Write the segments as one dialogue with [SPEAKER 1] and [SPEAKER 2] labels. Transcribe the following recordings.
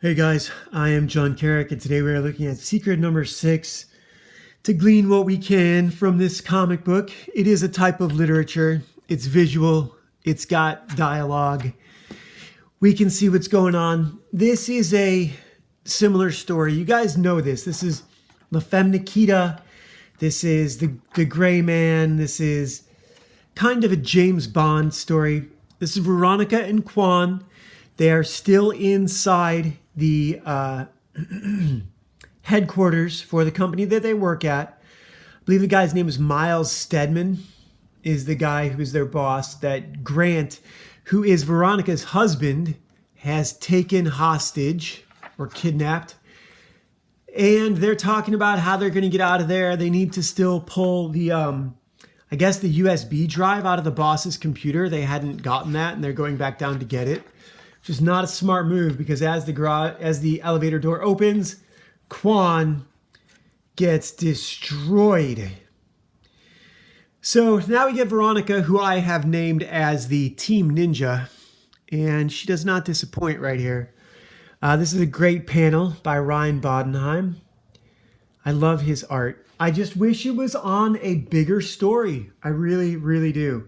[SPEAKER 1] Hey guys, I am John Carrick, and today we are looking at secret number 6 to glean what we can from this comic book. It is a type of literature, it's visual, it's got dialogue. We can see what's going on. This is a similar story. You guys know this. This is La Femme Nikita. This is the Gray Man. This is kind of a James Bond story. This is Veronica and Quan. They are still inside the headquarters for the company that they work at. I believe the guy's name is Miles Stedman, is the guy who is their boss, that Grant, who is Veronica's husband, has taken hostage or kidnapped. And they're talking about how they're going to get out of there. They need to still pull the, I guess, the USB drive out of the boss's computer. They hadn't gotten that, and they're going back down to get it. Which is not a smart move, because as the elevator door opens, Quan gets destroyed. So now we get Veronica, who I have named as the Team Ninja, and she does not disappoint right here. This is a great panel by Ryan Bodenheim. I love his art. I just wish it was on a bigger story. I really, really do.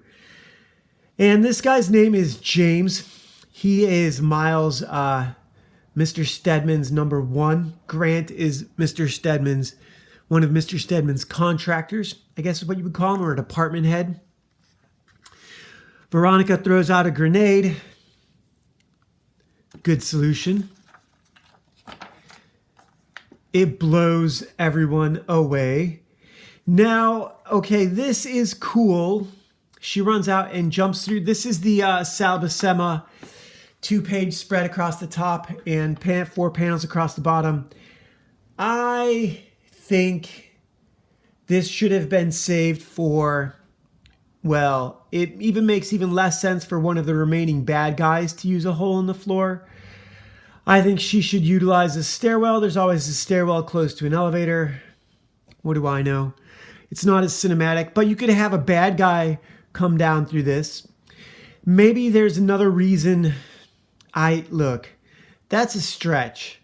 [SPEAKER 1] And this guy's name is James. He is Miles, Mr. Stedman's number one. Grant is one of Mr. Stedman's contractors, I guess is what you would call him, or a department head. Veronica throws out a grenade. Good solution. It blows everyone away. Now, okay, this is cool. She runs out and jumps through. This is the Sal Buscema 2-page spread across the top and 4 panels across the bottom. I think this should have been saved for, well, it even makes even less sense for one of the remaining bad guys to use a hole in the floor. I think she should utilize a stairwell. There's always a stairwell close to an elevator. What do I know? It's not as cinematic, but you could have a bad guy come down through this. Maybe there's another reason. Look, that's a stretch.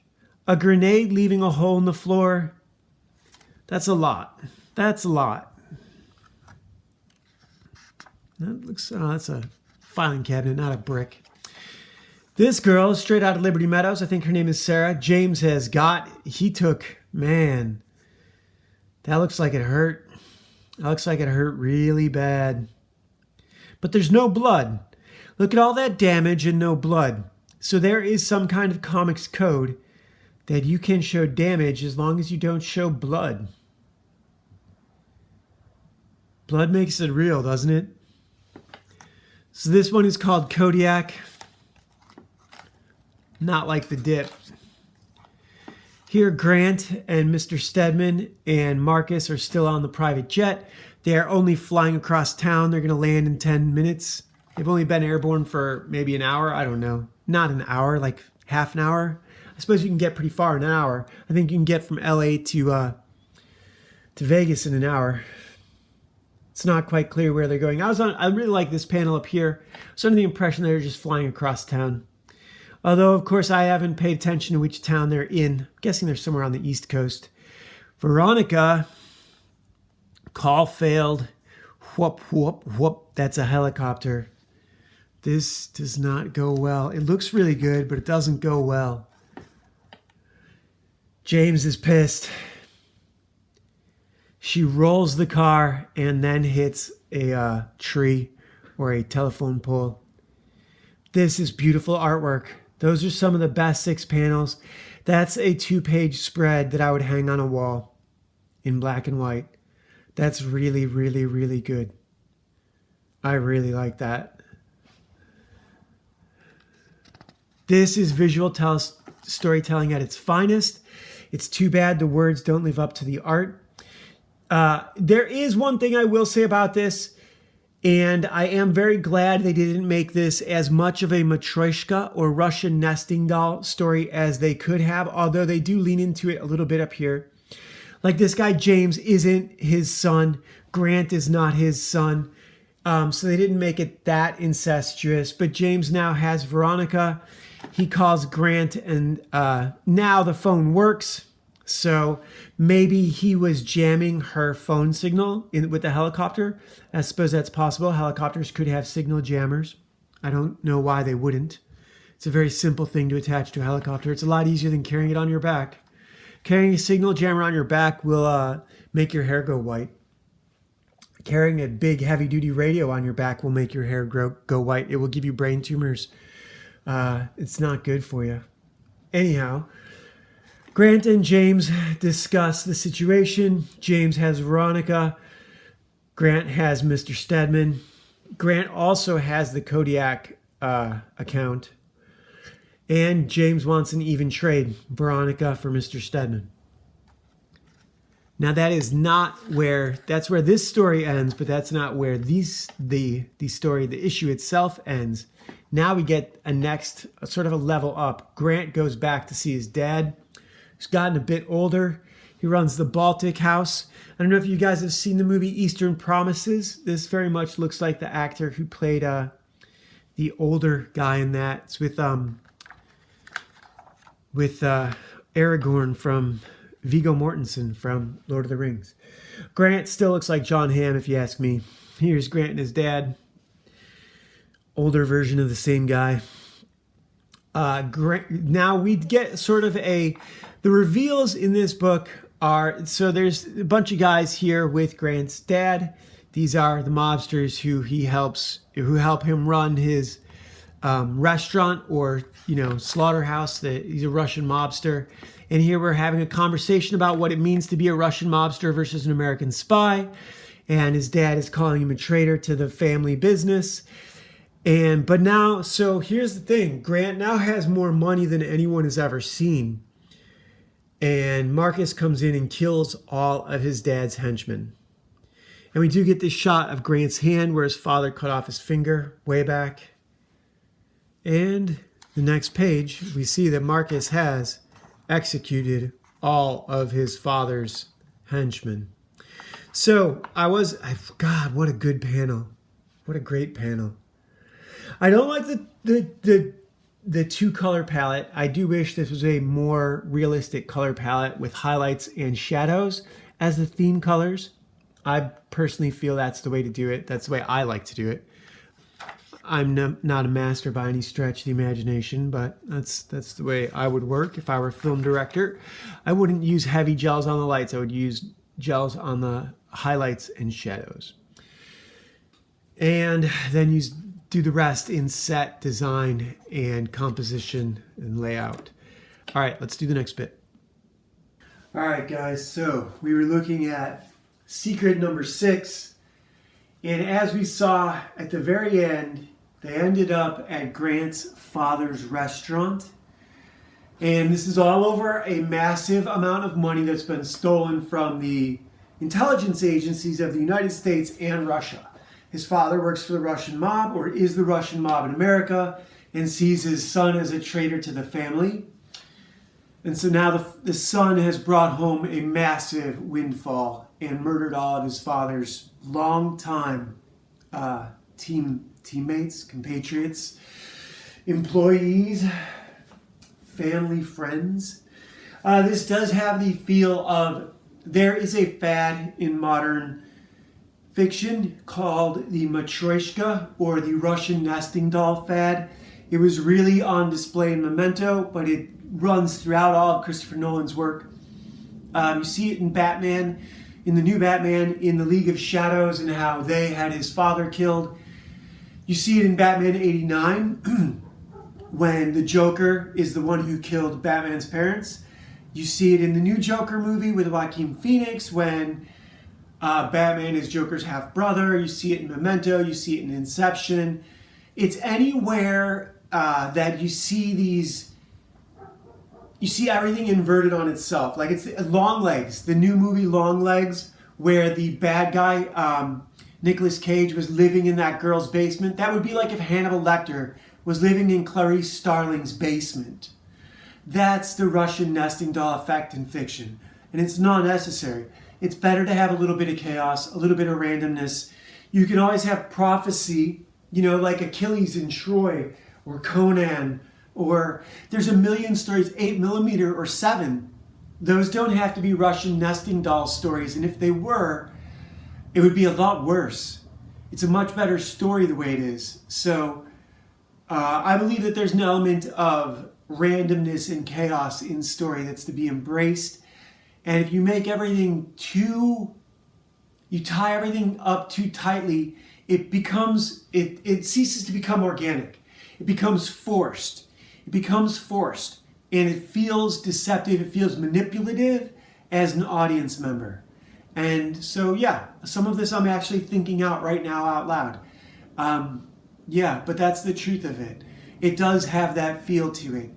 [SPEAKER 1] A grenade leaving a hole in the floor, that's a lot. That's a lot. That looks, that's a filing cabinet, not a brick. This girl, straight out of Liberty Meadows, I think her name is Sarah. James man, that looks like it hurt. That looks like it hurt really bad. But there's no blood. Look at all that damage and no blood. So there is some kind of comics code that you can show damage as long as you don't show blood. Blood makes it real, doesn't it? So this one is called Kodiak. Not like the dip. Here, Grant and Mr. Stedman and Marcus are still on the private jet. They are only flying across town. They're going to land in 10 minutes. They've only been airborne for maybe an hour. I don't know. Not an hour, like half an hour. I suppose you can get pretty far in an hour. I think you can get from LA to Vegas in an hour. It's not quite clear where they're going. I really like this panel up here. I was under the impression they're just flying across town. Although, of course, I haven't paid attention to which town they're in. I'm guessing they're somewhere on the East Coast. Veronica, call failed. Whoop, whoop, whoop. That's a helicopter. This does not go well. It looks really good, but it doesn't go well. James is pissed. She rolls the car and then hits a tree or a telephone pole. This is beautiful artwork. Those are some of the best 6 panels. That's a 2-page spread that I would hang on a wall in black and white. That's really, really, really good. I really like that. This is visual storytelling at its finest. It's too bad the words don't live up to the art. There is one thing I will say about this, and I am very glad they didn't make this as much of a Matryoshka or Russian nesting doll story as they could have, although they do lean into it a little bit up here. Like this guy, James, isn't his son. Grant is not his son. So they didn't make it that incestuous. But James now has Veronica. He calls Grant, and now the phone works. So maybe he was jamming her phone signal with the helicopter. I suppose that's possible. Helicopters could have signal jammers. I don't know why they wouldn't. It's a very simple thing to attach to a helicopter. It's a lot easier than carrying it on your back. Carrying a signal jammer on your back will make your hair go white. Carrying a big heavy-duty radio on your back will make your hair go white. It will give you brain tumors. It's not good for you. Anyhow, Grant and James discuss the situation. James has Veronica. Grant has Mr. Stedman. Grant also has the Kodiak account. And James wants an even trade. Veronica for Mr. Stedman. Now that's where this story ends, but that's not where the issue itself ends. Now we get a sort of a level up. Grant goes back to see his dad. He's gotten a bit older. He runs the Baltic House. I don't know if you guys have seen the movie Eastern Promises. This very much looks like the actor who played the older guy in that. It's with Aragorn from Viggo Mortensen from Lord of the Rings. Grant still looks like John Hamm, if you ask me. Here's Grant and his dad. Older version of the same guy. Now we get sort of the reveals in this book are, so there's a bunch of guys here with Grant's dad. These are the mobsters who help him run his restaurant or, slaughterhouse. He's a Russian mobster. And here we're having a conversation about what it means to be a Russian mobster versus an American spy. And his dad is calling him a traitor to the family business. So here's the thing. Grant now has more money than anyone has ever seen. And Marcus comes in and kills all of his dad's henchmen. And we do get this shot of Grant's hand where his father cut off his finger way back. And the next page, we see that Marcus has executed all of his father's henchmen. So God, what a good panel. What a great panel. I don't like the two color palette. I do wish this was a more realistic color palette with highlights and shadows as the theme colors. I personally feel that's the way to do it. That's the way I like to do it. I'm not a master by any stretch of the imagination, but that's the way I would work if I were a film director. I wouldn't use heavy gels on the lights. I would use gels on the highlights and shadows. And then do the rest in set design and composition and layout. All right, let's do the next bit. All right, guys, so we were looking at secret number 6. And as we saw at the very end, they ended up at Grant's father's restaurant. And this is all over a massive amount of money that's been stolen from the intelligence agencies of the United States and Russia. His father works for the Russian mob, or is the Russian mob in America, and sees his son as a traitor to the family. And so now the son has brought home a massive windfall and murdered all of his father's longtime teammates, compatriots, employees, family, friends. This does have the feel of, there is a fad in modern fiction called the Matryoshka, or the Russian nesting doll fad. It was really on display in Memento, but it runs throughout all of Christopher Nolan's work. You see it in Batman, in the new Batman, in the League of Shadows, and how they had his father killed. You see it in Batman 89, when the Joker is the one who killed Batman's parents. You see it in the new Joker movie with Joaquin Phoenix, when Batman is Joker's half-brother. You see it in Memento. You see it in Inception. It's anywhere that you see these... You see everything inverted on itself. Like it's Long Legs, the new movie Long Legs, where the bad guy, Nicolas Cage, was living in that girl's basement. That would be like if Hannibal Lecter was living in Clarice Starling's basement. That's the Russian nesting doll effect in fiction. And it's not necessary. It's better to have a little bit of chaos, a little bit of randomness. You can always have prophecy, like Achilles in Troy, or Conan, Or there's a million stories, 8mm or 7. Those don't have to be Russian nesting doll stories. And if they were, it would be a lot worse. It's a much better story the way it is. So I believe that there's an element of randomness and chaos in story that's to be embraced. And if you make everything you tie everything up too tightly, it ceases to become organic. It becomes forced. And it feels deceptive. It feels manipulative as an audience member. And so, yeah, some of this I'm actually thinking out right now out loud. Yeah, but that's the truth of it. It does have that feel to it.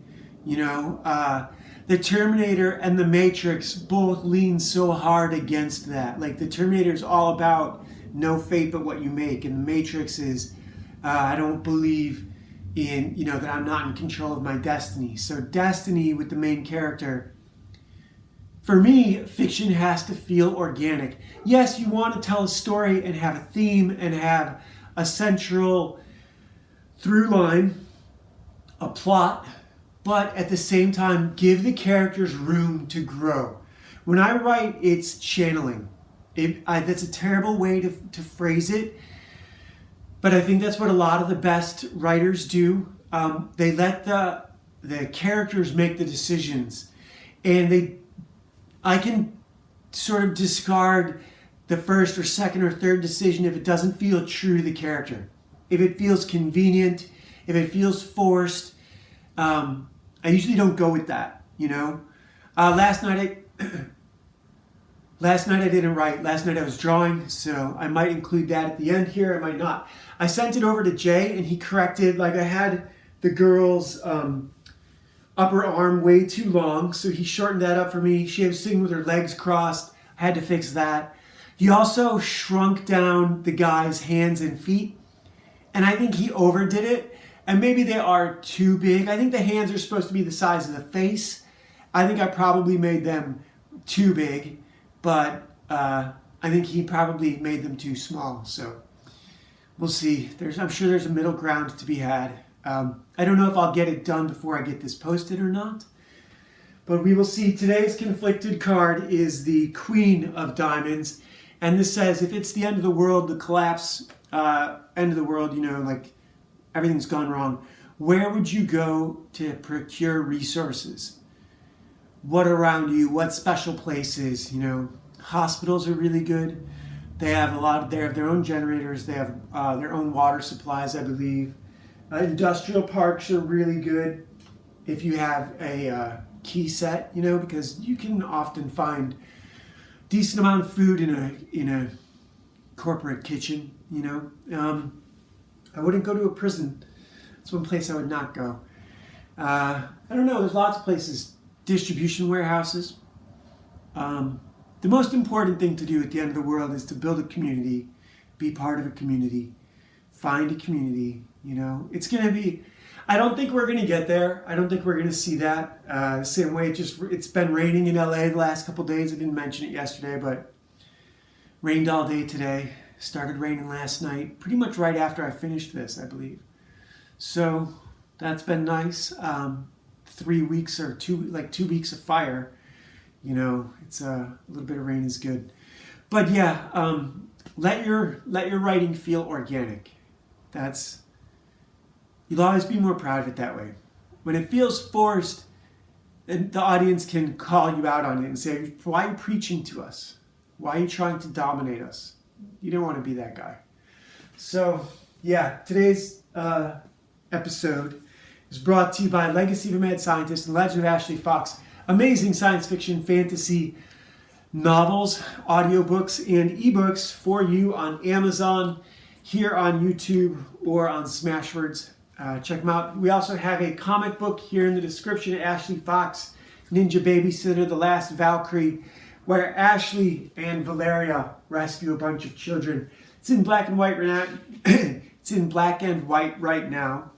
[SPEAKER 1] You know, the Terminator and the Matrix both lean so hard against that. Like, the Terminator is all about no fate but what you make. And the Matrix is, I don't believe in, you know, that I'm not in control of my destiny. So destiny with the main character, for me, fiction has to feel organic. Yes, you want to tell a story and have a theme and have a central through line, a plot, but at the same time, give the characters room to grow. When I write, it's channeling. That's a terrible way to phrase it, but I think that's what a lot of the best writers do. They let the characters make the decisions, and I can sort of discard the first or second or third decision if it doesn't feel true to the character. If it feels convenient, if it feels forced, I usually don't go with that, you know. Last night I didn't write. Last night I was drawing, so I might include that at the end here. I might not. I sent it over to Jay, and he corrected. Like, I had the girl's upper arm way too long, so he shortened that up for me. She was sitting with her legs crossed. I had to fix that. He also shrunk down the guy's hands and feet, and I think he overdid it. And maybe they are too big. I think the hands are supposed to be the size of the face. I think I probably made them too big, but I think he probably made them too small. So we'll see. I'm sure there's a middle ground to be had. I don't know if I'll get it done before I get this posted or not, but we will see. Today's conflicted card is the Queen of Diamonds, and this says, if it's the end of the world, the collapse, end of the world, you know, like everything's gone wrong, where would you go to procure resources? What around you? What special places? You know, hospitals are really good. They have they have their own generators. They have their own water supplies, I believe. Industrial parks are really good if you have a key set, you know, because you can often find decent amount of food in a corporate kitchen, you know. I wouldn't go to a prison. That's one place I would not go. I don't know, there's lots of places. Distribution warehouses. The most important thing to do at the end of the world is to build a community, be part of a community, find a community, you know. It's going to be, I don't think we're going to get there. I don't think we're going to see that. The same way it's been raining in LA the last couple days. I didn't mention it yesterday, but rained all day today. Started raining last night, pretty much right after I finished this, I believe. So that's been nice. 3 weeks or 2 weeks of fire. You know, it's a little bit of rain is good. But yeah, let your writing feel organic. You'll always be more proud of it that way. When it feels forced, then the audience can call you out on it and say, why are you preaching to us? Why are you trying to dominate us? You don't want to be that guy. So, yeah, today's episode is brought to you by Legacy of a Mad Scientist and Legend of Ashley Fox. Amazing science fiction, fantasy novels, audiobooks, and ebooks for you on Amazon, here on YouTube, or on Smashwords. Check them out. We also have a comic book here in the description, Ashley Fox, Ninja Babysitter, The Last Valkyrie, where Ashley and Valeria rescue a bunch of children. It's in black and white right now. It's in black and white right now.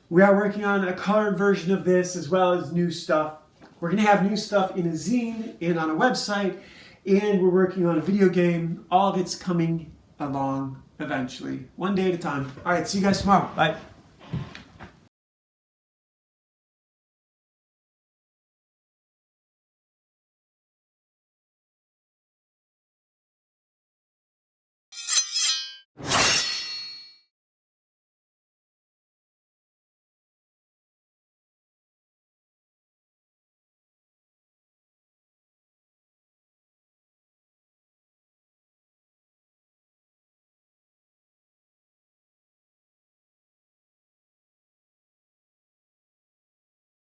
[SPEAKER 1] We are working on a colored version of this, as well as new stuff. We're going to have new stuff in a zine and on a website, and we're working on a video game. All of it's coming along eventually, one day at a time. All right, see you guys tomorrow. Bye.